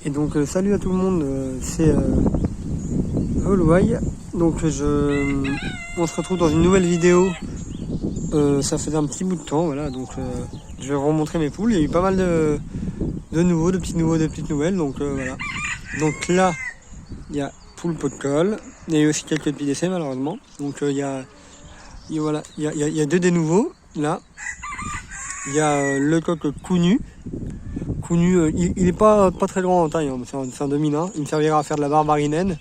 Et donc salut à tout le monde, c'est Holway. Donc on se retrouve dans une nouvelle vidéo. Ça faisait un petit bout de temps, voilà. Donc je vais vous remontrer mes poules. Il y a eu pas mal de nouveaux, de petites nouvelles. Donc voilà. Donc là, il y a poule pot de colle. Il y a eu aussi quelques petits décès malheureusement. Donc il y a deux des nouveaux là. Il y a le coq Counu. Counu, il est pas très grand en taille, hein, c'est un demi-nain. Il me servira à faire de la barbarie naine.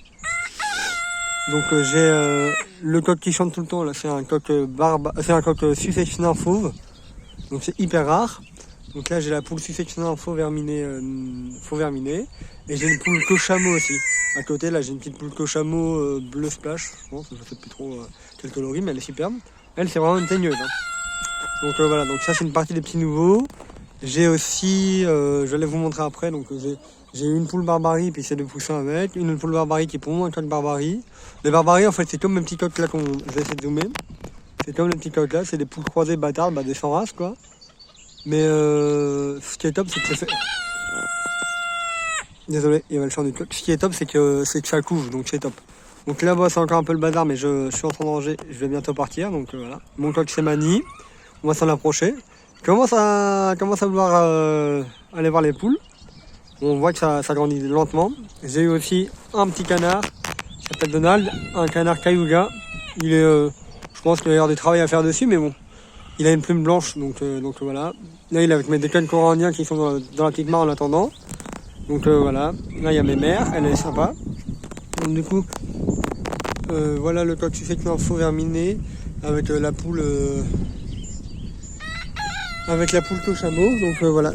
Donc j'ai le coq qui chante tout le temps là, c'est un coq Sussex nain fauve. Donc c'est hyper rare. Donc là j'ai la poule Sussex nain faux verminé. Et j'ai une poule cochameau aussi. À côté là j'ai une petite poule cochameau bleu splash, je pense, je sais plus trop quel coloris, mais elle est superbe. Elle c'est vraiment une teigneuse. Hein. Donc voilà, donc ça c'est une partie des petits nouveaux. J'ai aussi, je vais aller vous montrer après, donc j'ai une poule barbarie, puis c'est deux poussins avec, une poule barbarie qui est pour moi un coq barbarie. Les barbaries en fait c'est comme mes petits coqs là je vais essayer de zoomer. C'est comme les petits coqs là, c'est des poules croisées bâtardes, des sans race quoi. Mais ce qui est top c'est que c'est fait... Désolé, il y avait le chant du coq. Ce qui est top c'est que ça couve, donc c'est top. Donc là-bas c'est encore un peu le bazar, mais je suis en train de ranger, je vais bientôt partir, donc voilà. Mon coq c'est Mani, on va s'en approcher. Commence à vouloir aller voir les poules. On voit que ça grandit lentement. J'ai eu aussi un petit canard qui s'appelle Donald, un canard Cayuga. Il est, je pense qu'il va y avoir du travail à faire dessus, mais bon, il a une plume blanche, donc voilà. Là, il est avec mes décanes corandiens qui sont dans la petite mare en attendant. Donc voilà. Là, il y a mes mères, elle est sympa. Donc du coup, voilà le coq Sussex faux verminé avec la poule. Avec la poule cochameau,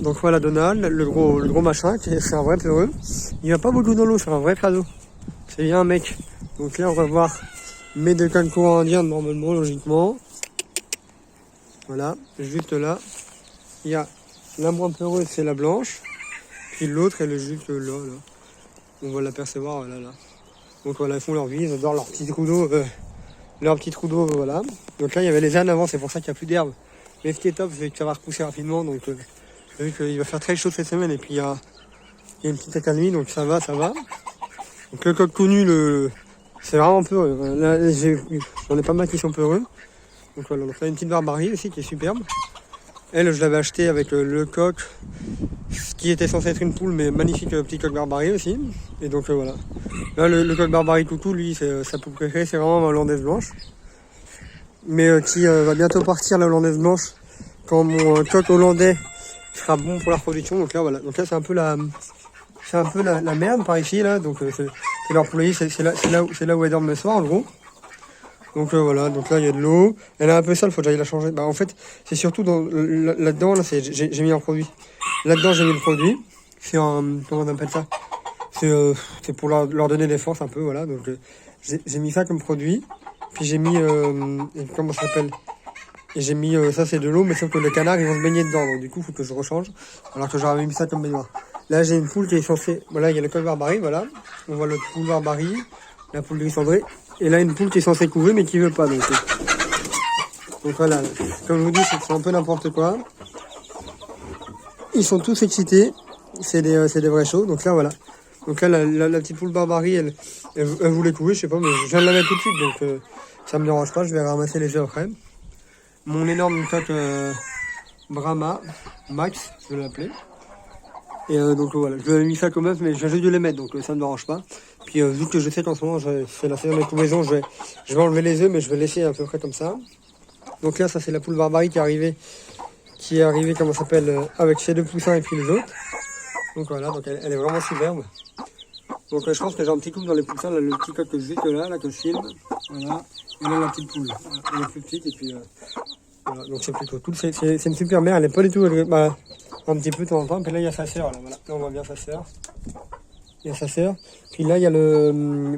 donc voilà Donald, le gros machin, c'est un vrai peureux. Il va pas beaucoup dans l'eau, c'est un vrai cadeau. C'est bien un mec. Donc là on va voir mes deux cannes corandiens normalement, logiquement. Voilà, juste là, il y a la moins peureuse, c'est la blanche. Puis l'autre elle est juste là. On va l'apercevoir là. Donc voilà, ils font leur vie, ils adorent leur petit trou d'eau, voilà. Donc là il y avait les ânes avant, c'est pour ça qu'il n'y a plus d'herbe. Mais ce qui est top, c'est que ça va repousser rapidement, donc j'ai vu qu'il va faire très chaud cette semaine, et puis il y a une petite accalmie, donc ça va. Donc le coq Counu, c'est vraiment peureux. Là, j'en ai pas mal qui sont peureux. Donc voilà, donc là une petite barbarie aussi qui est superbe. Elle, je l'avais acheté avec le coq, ce qui était censé être une poule, mais magnifique petit coq barbarie aussi. Et donc voilà. Là, le coq barbarie coucou, lui, sa poule préférée, c'est vraiment ma hollandaise blanche. Mais qui va bientôt partir la hollandaise blanche quand mon coq hollandais sera bon pour la reproduction. Donc là voilà, donc là c'est un peu la merde par ici là, donc c'est leur poulailler, c'est là où elle dorment le soir en gros. Donc voilà, donc là il y a de l'eau, elle est un peu sale, faut que j'aille la changer. Bah en fait c'est surtout là-dedans là, j'ai mis un produit. Là-dedans j'ai mis le produit, c'est un, comment on appelle ça, c'est pour leur donner des forces un peu, voilà. Donc j'ai mis ça comme produit. Puis j'ai mis, comment ça s'appelle? Et j'ai mis, ça c'est de l'eau, mais sauf que les canards ils vont se baigner dedans, donc du coup il faut que je rechange, alors que j'aurais mis ça comme baignoire. Là j'ai une poule qui est censée, voilà il y a le coq barbarie, voilà, on voit l'autre poule barbarie, la poule gris cendré, et là une poule qui est censée couver mais qui veut pas, donc voilà, comme je vous dis c'est un peu n'importe quoi. Ils sont tous excités, c'est des vrais shows, donc là voilà. Donc là la petite poule barbarie elle voulait couver, je sais pas, mais je viens de la mettre tout de suite, donc ça me dérange pas, je vais ramasser les œufs après. Mon énorme coq Brahma, Max, je vais l'appeler. Et donc voilà, je lui ai mis ça comme œuf, mais je viens juste de les mettre, donc ça ne me dérange pas. Puis vu que je sais qu'en ce moment c'est la saison des couvaisons, je vais enlever les œufs, mais je vais laisser à peu près comme ça. Donc là, ça c'est la poule barbarie qui est arrivée, comment ça s'appelle, avec ses deux poussins et puis les autres. Donc voilà, donc elle est vraiment superbe. Donc je pense que j'ai un petit couple dans les poussins, là, le petit coq que je vis là que je filme, voilà, et là la petite poule, voilà. Elle est plus petite et puis voilà, donc c'est plutôt cool, c'est une super mère, elle est pas du tout, un petit peu de temps en temps, puis là il y a sa sœur, là, voilà, là on voit bien sa sœur, il y a sa sœur, puis là il y a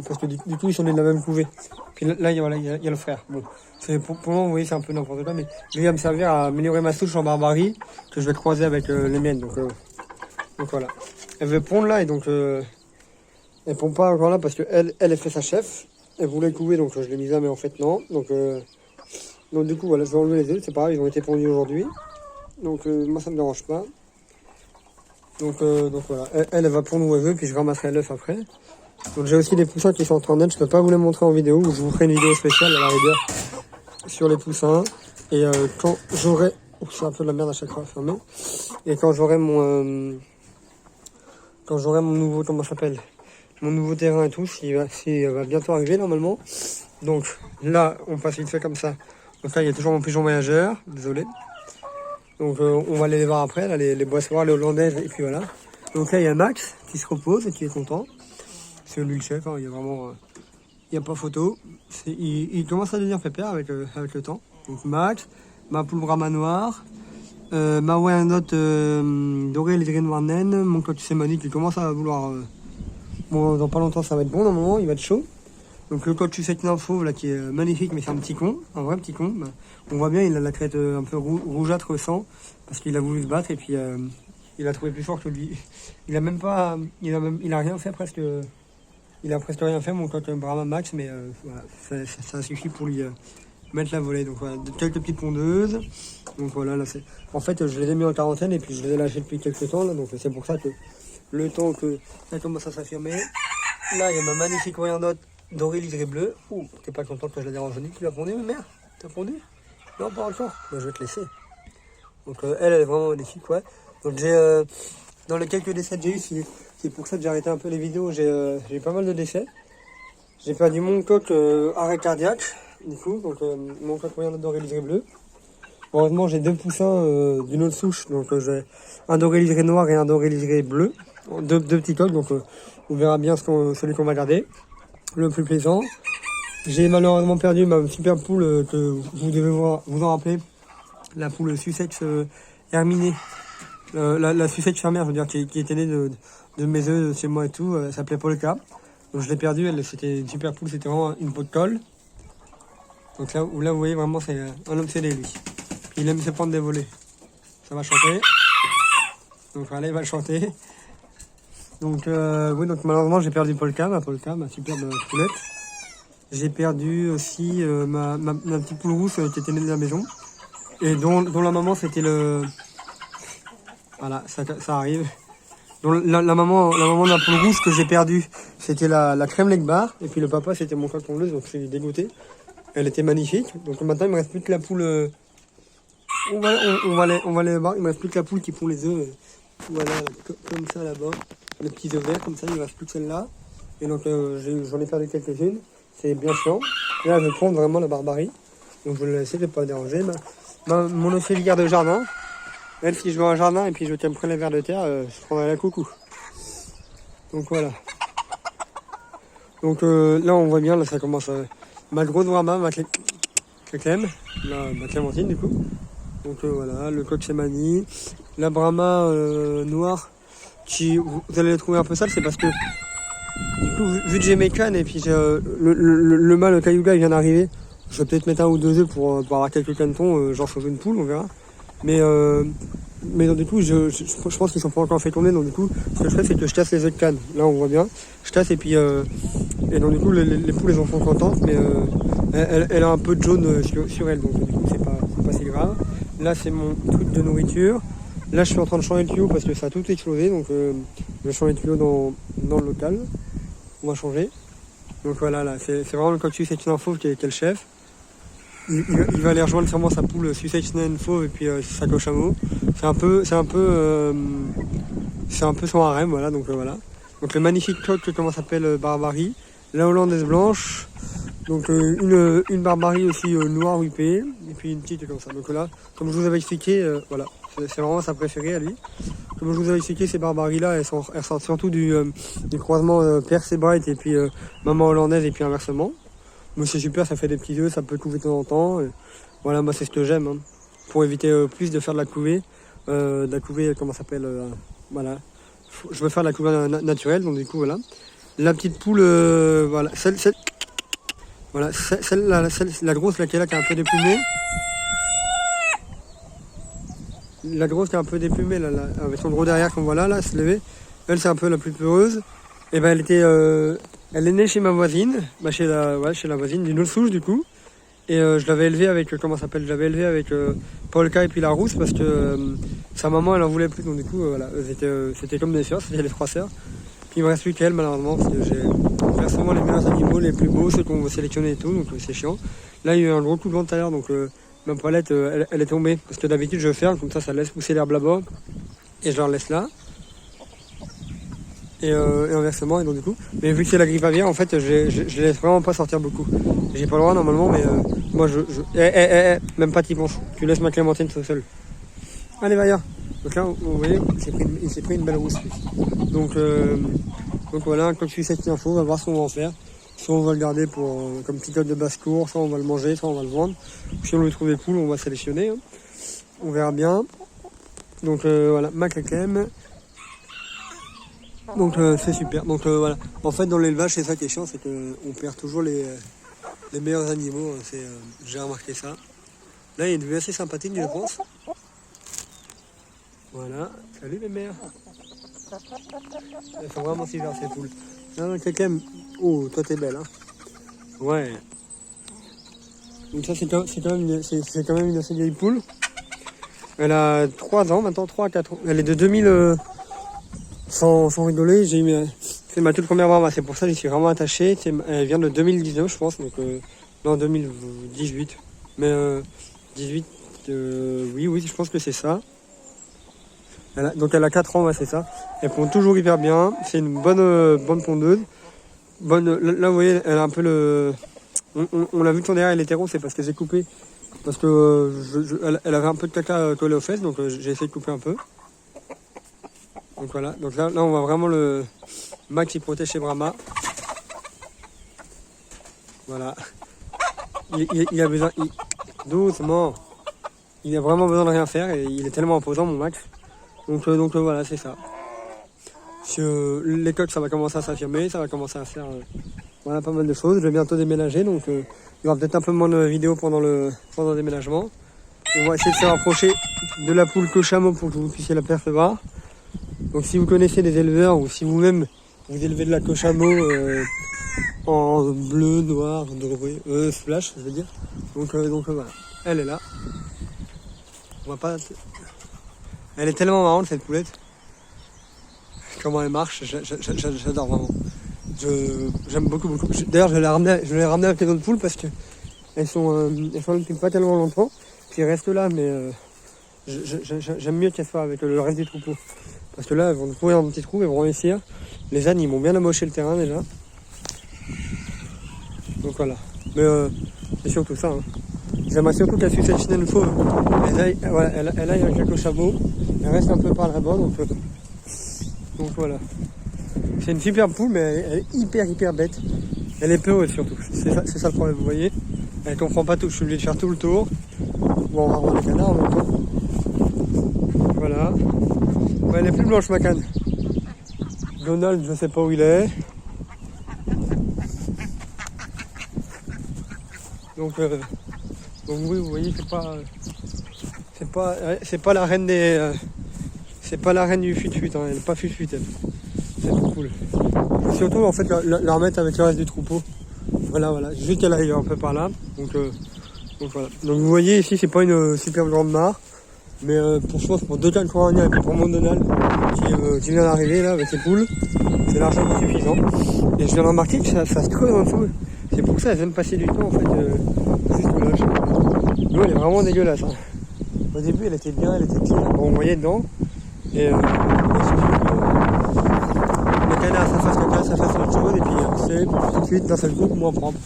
parce que du coup ils sont nés de la même couvée, puis là il y a le frère, bon, c'est pour moi vous voyez c'est un peu n'importe quoi, mais lui va me servir à améliorer ma souche en barbarie, que je vais croiser avec les miennes, donc voilà, elle veut pondre là, et donc elle pond pas encore là parce que elle fait sa chef. Elle voulait couver, donc je l'ai mise là, mais en fait non. Donc du coup voilà, je vais enlever les œufs, c'est pareil, ils ont été pondus aujourd'hui. Donc moi ça me dérange pas. Donc voilà, elle va pondre l'oiseau, puis je ramasserai l'œuf après. Donc j'ai aussi des poussins qui sont en naître, je peux pas vous les montrer en vidéo, ou je vous ferai une vidéo spéciale à la rigueur sur les poussins. Et quand j'aurai... c'est un peu de la merde à chaque fois fermé. Et quand j'aurai mon nouveau, comment ça s'appelle, mon nouveau terrain et tout, s'il va bientôt arriver normalement. Donc là, on passe vite fait comme ça. Donc là, il y a toujours mon pigeon voyageur, désolé. Donc on va aller voir après, là, les boissoirs, les hollandaises, et puis voilà. Donc là, il y a Max qui se repose et qui est content. C'est lui le chef, hein, il y a vraiment... il n'y a pas photo. Il commence à devenir pépère avec le temps. Donc Max, ma poule brahma noire, ma wyandotte dorée, les gris noir naine, mon coq sémani qui commence à vouloir... bon, dans pas longtemps, ça va être bon, normalement, il va être chaud. Donc le coq sucette nain fauve, là, qui est magnifique, mais c'est un petit con, un vrai petit con. Bah, on voit bien, il a la crête un peu rougeâtre sang, parce qu'il a voulu se battre, et puis il a trouvé plus fort que lui. Il a même pas... il a rien fait presque... il a presque rien fait, mon coq Brahma Max, mais voilà, ça suffit pour lui mettre la volée. Donc voilà, quelques petites pondeuses. Donc voilà, là c'est... En fait, je les ai mis en quarantaine et puis je les ai lâchées depuis quelques temps, là, donc c'est pour ça que le temps que ça commence à s'affirmer. Là, il y a ma magnifique Wyandotte dorée liseré bleu. Ouh, t'es pas content que je la dérange? Tu l'as pondu, ma mère? T'as pondu? Non, pas encore. Bah, je vais te laisser. Donc elle est vraiment magnifique, ouais. Donc j'ai... dans les quelques décès que j'ai eu, c'est pour ça que j'ai arrêté un peu les vidéos, j'ai eu pas mal de décès. J'ai perdu mon coq arrêt cardiaque, du coup, donc mon coq Wyandotte doré liseré bleu. Heureusement, j'ai deux poussins d'une autre souche, donc j'ai un doré liseré noir et un doré liseré bleu. Deux petits coqs, donc on verra bien celui qu'on va garder, le plus plaisant. J'ai malheureusement perdu ma super poule que vous devez vous en rappeler, la poule Sussex herminée, la Sussex fermière, je veux dire, qui était née de mes œufs chez moi et tout, elle s'appelait Polka. Donc je l'ai perdue, c'était une super poule, c'était vraiment une peau de colle. Donc là, vous voyez vraiment, c'est un obsédé lui. Il aime se prendre des volets. Ça va chanter. Donc allez, il va chanter. Donc oui, donc malheureusement j'ai perdu Polka, ma superbe poulette. J'ai perdu aussi ma petite poule rousse qui était née de la maison. Et dont la maman c'était le... Voilà, ça arrive. Donc la maman de la poule rouge que j'ai perdue, c'était la crème leg bar. Et puis le papa c'était mon coq pondeuse, donc je suis dégoûté. Elle était magnifique. Donc maintenant il me reste plus que la poule... on va les voir, il me reste plus que la poule qui pond les œufs. Voilà, comme ça là-bas. Les petits œufs verts, comme ça, il ne reste plus que celle-là. Et donc j'en ai perdu quelques-unes. C'est bien chiant. Et là je prends vraiment la barbarie. Donc je vais la laisser, je ne vais pas la déranger. Mon auxiliaire de jardin. Elle, si je veux un jardin et puis je tiens près les vers de terre, je prendrai la coucou. Donc voilà. Donc là on voit bien, là ça commence ma grosse Brahma, ma Clem, ma Clémentine du coup. Donc voilà, le coq sémani, la Brahma noire, qui vous allez la trouver un peu sale, c'est parce que du coup vu que j'ai mes cannes et puis le mâle Cayuga il vient d'arriver, je vais peut-être mettre un ou deux œufs pour avoir quelques canetons, genre sur une poule, on verra. Mais donc, du coup, je pense qu'ils sont pas encore fait tourner. Donc du coup, ce que je fais, c'est que je casse les œufs de canne. Là, on voit bien. Je casse et puis et donc du coup, les poules, elles en sont contentes, mais elle a un peu de jaune sur elle. Donc du coup, c'est pas si grave. Là, c'est mon truc de nourriture. Là, je suis en train de changer le tuyau parce que ça a tout explosé. Donc je vais changer le tuyau dans le local. On va changer. Donc voilà, là, c'est vraiment le coq Sussex nain fauve qui est le chef. Il va aller rejoindre sûrement sa poule Sussex naine fauve et puis sa coche chameau. C'est un peu son harem, voilà. Donc voilà. Donc le magnifique coq, comment s'appelle, Barbarie. La hollandaise blanche. Donc une Barbarie aussi noire huppée. Et puis une petite comme ça. Donc là, comme je vous avais expliqué, voilà. C'est vraiment sa préférée à lui. Comme je vous avais expliqué, ces Barbaries-là, elles sortent surtout du croisement Perse et Bright et puis maman hollandaise et puis inversement. Mais c'est super, ça fait des petits œufs, ça peut couver de temps en temps. Et voilà, moi c'est ce que j'aime. Hein. Pour éviter plus de faire de la couvée, comment ça s'appelle, voilà. Je veux faire de la couvée naturelle, donc du coup voilà. La petite poule, voilà, la grosse là qui est là qui est un peu déplumée. La grosse qui est un peu déplumée là, avec son gros derrière qu'on voit là, se lever. Elle c'est un peu la plus peureuse. Et ben elle est née chez ma voisine, chez la voisine d'une autre souche du coup. Et je l'avais élevé avec, comment ça s'appelle, je l'avais élevé avec Polka et puis la rousse parce que sa maman elle en voulait plus. Donc du coup voilà, c'était comme des sœurs, c'était les 3 sœurs. Puis il me reste plus qu'elle malheureusement parce que j'ai forcément les meilleurs animaux, les plus beaux, ceux qu'on va sélectionner et tout, donc c'est chiant. Là il y a eu un gros coup de vent tout à l'heure, donc ma poêlette elle est tombée. Parce que d'habitude je ferme, comme ça laisse pousser l'herbe là-bas. Et je la laisse là. Et inversement, et donc du coup. Mais vu que c'est la grippe aviaire, en fait je les laisse vraiment pas sortir beaucoup. J'ai pas le droit normalement, mais moi même pas t'y penses. Tu laisses ma Clémentine tout seul. Allez Vaya. Donc là vous voyez, il s'est pris une belle rousse. Donc voilà, comme je suis cette info, on va voir ce qu'on va en faire. Soit on va le garder pour comme picote de basse-cour, soit on va le manger, soit on va le vendre. Si on le trouve cool, on va sélectionner. Hein. On verra bien. Donc voilà, ma Clem. Donc c'est super. Donc voilà. En fait dans l'élevage c'est ça qui est chiant, c'est qu'on perd toujours les meilleurs animaux. J'ai remarqué ça. Là il est devenu assez sympathique je pense. Voilà. Salut les mères. Elles sont vraiment super ces poules. Ah, quelqu'un. Oh toi t'es belle hein. Ouais. Donc ça c'est quand même une assez vieille poule. Elle a 3 ans maintenant, 3 à 4 ans. Elle est de 2000. Sans rigoler, c'est ma toute première brahma, c'est pour ça que j'y suis vraiment attaché. Elle vient de 2019 je pense, donc non 2018. Mais 18, oui, je pense que c'est ça. Donc elle a 4 ans, ouais, c'est ça. Elle pond toujours hyper bien, c'est une bonne pondeuse. Là vous voyez, elle a un peu le... On l'a vu de son derrière, elle était rond, c'est parce que j'ai coupé. Parce que elle avait un peu de caca collé aux fesses, donc j'ai essayé de couper un peu. Donc voilà, donc là on voit vraiment le Max qui protège chez Brahma. Voilà. Il a besoin. Doucement. Il a vraiment besoin de rien faire et il est tellement imposant mon Max. Donc voilà, c'est ça. Les coques ça va commencer à s'affirmer, ça va commencer à faire voilà, pas mal de choses. Je vais bientôt déménager, donc il y aura peut-être un peu moins de vidéos pendant le déménagement. On va essayer de se rapprocher de la poule Cochamo pour que vous puissiez l'apercevoir. Donc si vous connaissez des éleveurs ou si vous-même vous élevez de la Cochamo en bleu, noir, doré, flash je veux dire. Donc voilà, elle est là. On va pas... Elle est tellement marrante cette poulette. Comment elle marche, j'adore vraiment. J'aime beaucoup. D'ailleurs je l'ai ramenée avec les autres poules parce que elles sont depuis pas tellement longtemps. Puis elles restent là, mais j'aime mieux qu'elles soient avec le reste du troupeau. Parce que là, elles vont trouver un petit trou, elles vont réussir. Les ânes, ils m'ont bien amoché le terrain déjà. Donc voilà. Mais c'est surtout ça. Hein. J'aimerais surtout qu'elle suive cette chinelle fauve. Elle aille avec la Cochamo. Elle reste un peu par là-bas. Donc voilà. C'est une super poule, mais elle est hyper bête. Elle est peureuse surtout. C'est ça le problème, vous voyez. Elle comprend pas tout. Je suis obligé de faire tout le tour. Bon, on va voir les canards en même temps. Voilà. Ouais, elle est plus blanche ma canne. Donald, je sais pas où il est. Donc oui, vous voyez, c'est pas la reine des, c'est pas la reine du fut-fut, hein, elle est pas fut-fut, elle. C'est trop cool. Et surtout, en fait, la remettre avec le reste du troupeau. Voilà, juste qu'elle arrive un peu par là. Donc voilà. Donc vous voyez ici, c'est pas une super grande mare. Mais pour 2 cannes coraniens et puis pour mon Donald qui vient d'arriver là avec ses poules, c'est largement suffisant. Et je viens de remarquer que ça se creuse en dessous. C'est pour ça qu'elles aiment passer du temps en fait juste là. L'eau elle est vraiment dégueulasse. Hein. Au début elle était bien, elle était clean, bon, on voyait dedans. Et le canard ça fasse caca, ça fasse autre chose et puis c'est tout de suite d'un seul coup moins propre.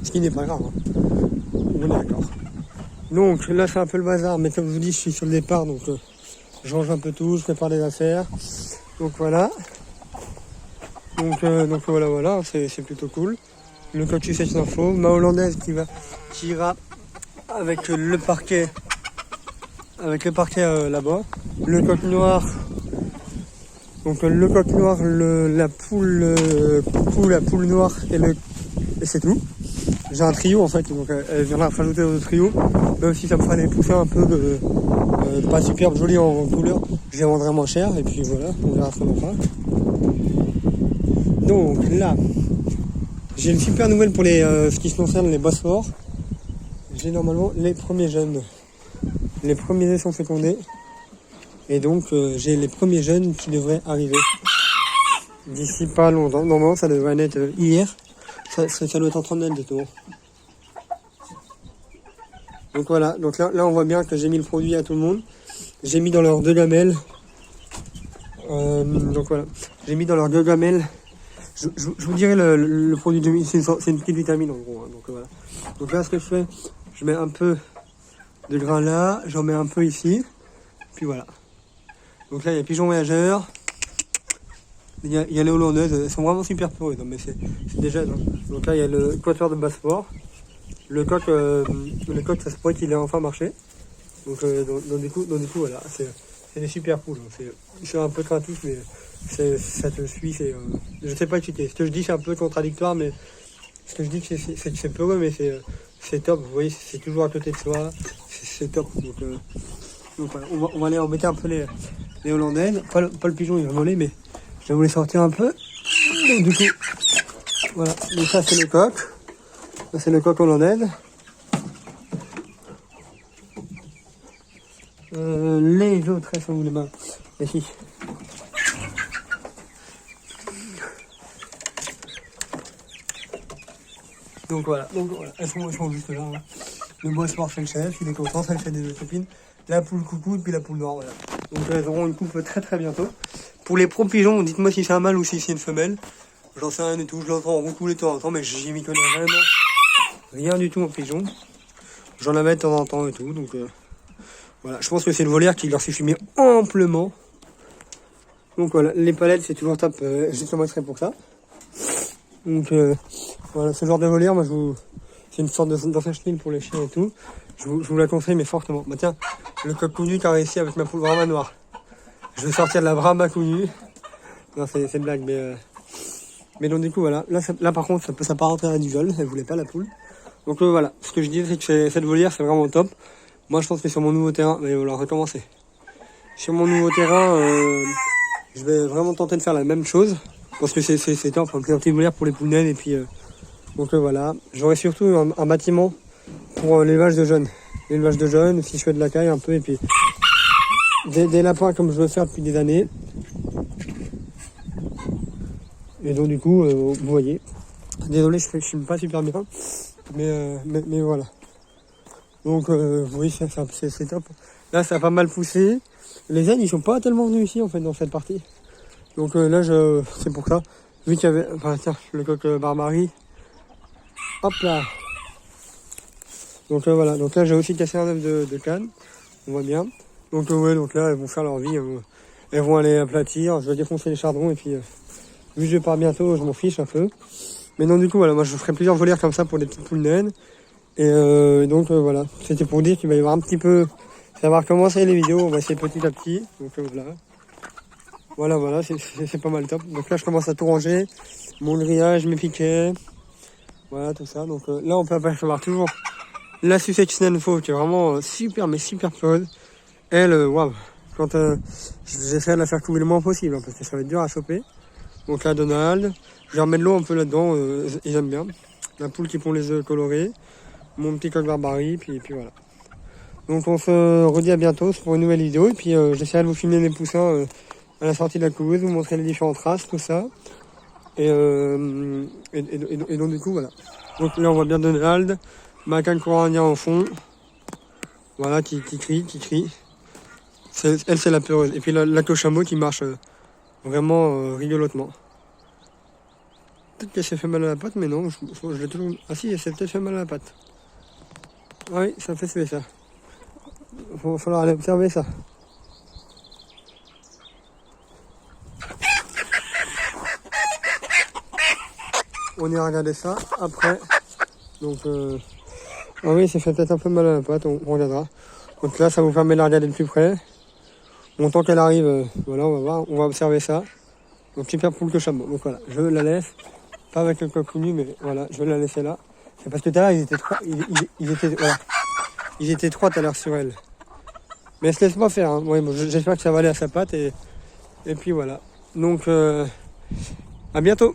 Ce qui n'est pas grave. Hein. On est d'accord. Donc là c'est un peu le bazar, mais comme je vous dis je suis sur le départ donc je range un peu tout, je prépare les affaires. Donc voilà. Donc voilà, c'est plutôt cool. Le cocus c'est une info. Ma hollandaise qui ira avec le parquet là-bas. Le coq noir. Donc le coq noir, la poule coucou, la poule noire et c'est tout. J'ai un trio en fait, donc elle viendra rajouter au trio. Même si ça me fera des poussins un peu pas super jolis en couleur, je les vendrai moins cher et puis voilà, on verra ce qu'on en fera. Donc là, j'ai une super nouvelle pour ce qui se concerne les Bosphores. j'ai normalement les premiers jeunes. Les premiers œufs sont fécondés. Et donc j'ai les premiers jeunes qui devraient arriver d'ici pas longtemps. Normalement ça devrait naître hier. Ça doit être en train de naître tout. Donc voilà, donc là on voit bien que j'ai mis le produit à tout le monde. J'ai mis dans leurs 2 gamelles. Donc voilà, j'ai mis dans leurs 2 gamelles. Je vous dirai le produit de c'est une petite vitamine en gros. Hein, donc voilà. Donc là ce que je fais, je mets un peu de grain là, j'en mets un peu ici. Puis voilà. Donc là il y a pigeon voyageur. Il y a les hollandaises, elles sont vraiment super peureuses, mais c'est déjà. Hein. Donc là il y a le quatuor de Basse-Port. Le coq ça se pourrait qu'il ait enfin marché. Donc du coup voilà, c'est des super poules. Hein. C'est un peu craintif, mais ça te suit. Je sais pas expliquer. Ce que je dis c'est un peu contradictoire, mais ce que je dis c'est que c'est peureux, mais c'est top. Vous voyez, c'est toujours à côté de soi. C'est top. Donc voilà, on va aller embêter un peu les hollandaises. Pas le pigeon, il va voler, mais je vais vous les sortir un peu. Donc, du coup, voilà. Donc ça c'est le coq. Ça c'est le coq hollandaise. Les autres, elles sont où les mains? Ici. Donc voilà, elles sont juste là. Hein. Le Basse-Port fait le chef, il est content, ça le fait des deux copines. La poule coucou et puis la poule noire, voilà. Donc elles auront une coupe très bientôt. Pour les pro pigeons, dites-moi si c'est un mâle ou si c'est une femelle. J'en sais rien du tout, je l'entends roucouler de temps en temps, mais j'y m'y connais vraiment rien du tout en pigeon. J'en avais de temps en temps et tout, donc voilà. Je pense que c'est le volaire qui leur suffit mais amplement. Donc voilà, les palettes c'est toujours top, justement extrait pour ça. Donc voilà, ce genre de volaire, moi c'est une sorte d'ancêtre pour les chiens et tout. Je vous la conseille mais fortement. Bah tiens, le coq connu qui a réussi avec ma poule Brahma noire. Je vais sortir de la Brahma connue. Non, c'est une blague, mais donc du coup voilà. Là par contre ça peut s'apparenter à du viol, elle voulait pas la poule. Donc voilà, ce que je dis c'est que cette volière c'est vraiment top. Moi je pense que sur mon nouveau terrain, mais on va recommencer. Sur mon nouveau terrain, je vais vraiment tenter de faire la même chose. Parce que c'est top, un petit volière pour les poules naines et puis donc voilà. J'aurai surtout un bâtiment pour l'élevage de jeunes. L'élevage de jeunes, si je fais de la caille un peu et puis des lapins comme je veux faire depuis des années. Et donc du coup, vous voyez. Désolé, je filme pas super bien, mais voilà. Donc oui, c'est top. Là, ça a pas mal poussé. Les ânes, ils sont pas tellement venus ici en fait dans cette partie. Donc là, c'est pour ça. Vu qu'il y avait, enfin tiens, le coq Barbarie. Hop là. Donc voilà. Donc là, j'ai aussi cassé un œuf de canne. On voit bien. Donc ouais, donc là, elles vont faire leur vie. Elles vont aller aplatir. Je vais défoncer les chardons et puis vu que je pars bientôt, je m'en fiche un peu. Mais non, du coup, voilà, moi je ferai plusieurs volières comme ça pour des petites poules naines. Et donc voilà, c'était pour dire qu'il va y avoir un petit peu, ça va recommencer les vidéos, on va essayer petit à petit. Donc voilà, c'est pas mal top. Donc là je commence à tout ranger, mon grillage, mes piquets, voilà tout ça. Donc là on peut apercevoir toujours la Sussex Naine Fauve qui est vraiment super mais super peureuse. Elle, waouh, quand j'essaie de la faire couler le moins possible hein, parce que ça va être dur à choper. Donc là Donald, je vais remettre de l'eau un peu là-dedans, ils aiment bien. La poule qui pond les œufs colorés. Mon petit coq Barbarie, puis voilà. Donc on se redit à bientôt pour une nouvelle vidéo. Et puis j'essaierai de vous filmer mes poussins à la sortie de la couveuse, vous montrer les différentes races, tout ça. Et donc du coup voilà. Donc là on voit bien Donald, ma canne courania en fond. Voilà, qui crie. Elle c'est la peureuse. Et puis la cloche à mot qui marche vraiment rigolotement. Peut-être qu'elle s'est fait mal à la patte, mais non, je l'ai toujours. Ah si, elle s'est peut-être fait mal à la patte. Oui, ça fait suer ça. Il va falloir aller observer ça. On ira regarder ça après. Donc, ah oui, ça fait peut-être un peu mal à la patte, on regardera. Donc là, ça vous permet de la regarder de plus près. Bon, tant qu'elle arrive, voilà, on va voir, on va observer ça. Donc super poule que chameau. Donc voilà, je la laisse. Pas avec le coq nu, mais voilà, je vais la laisser là. C'est parce que tout à l'heure, ils étaient trois tout à l'heure sur elle. Mais elle se laisse pas faire. Hein. Ouais, bon, j'espère que ça va aller à sa patte et puis voilà. Donc à bientôt.